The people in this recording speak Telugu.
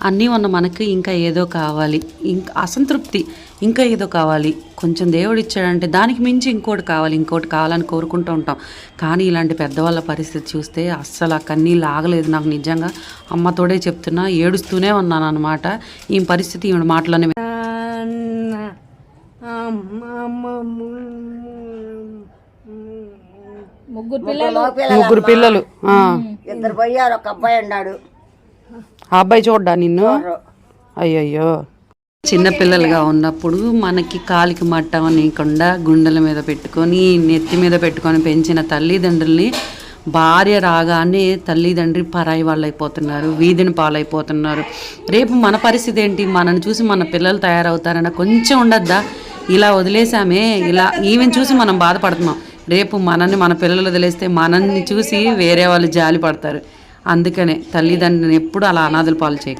అన్నీ ఉన్న మనకి ఇంకా ఏదో కావాలి, ఇంకా అసంతృప్తి, ఇంకా ఏదో కావాలి. కొంచెం దేవుడు ఇచ్చాడంటే దానికి మించి ఇంకోటి కావాలని కోరుకుంటూ ఉంటాం. కానీ ఇలాంటి పెద్దవాళ్ళ పరిస్థితి చూస్తే అస్సలు ఆ కన్నీళ్ళు ఆగలేదు నాకు. నిజంగా అమ్మతోడే చెప్తున్నా, ఏడుస్తూనే ఉన్నాను అనమాట. ఈ పరిస్థితి ఈవిడ మాటలోనే. ముగ్గురు పిల్లలు, ఇద్దరు పోయారు, ఒక అబ్బాయి అన్నాడు. ఆ అబ్బాయి చూడ్డా నిన్ను? అయ్యయ్యో. చిన్నపిల్లలుగా ఉన్నప్పుడు మనకి కాలికి మట్టం నీకుండా గుండెల మీద పెట్టుకొని నెత్తి మీద పెట్టుకొని పెంచిన తల్లిదండ్రుల్ని భార్య రాగానే తల్లిదండ్రి పరాయి వాళ్ళు అయిపోతున్నారు, వీధిని పాలైపోతున్నారు. రేపు మన పరిస్థితి ఏంటి? మనని చూసి మన పిల్లలు తయారవుతారన్న కొంచెం ఉండద్దా? ఇలా వదిలేసామే, ఇలా ఈవెన్ చూసి మనం బాధపడుతున్నాం. రేపు మనల్ని మన పిల్లలు వదిలేస్తే మనల్ని చూసి వేరే వాళ్ళు జాలి పడతారు. అందుకనే తల్లిదండ్రులను ఎప్పుడు అలా అనాథల పాలు చేయకు.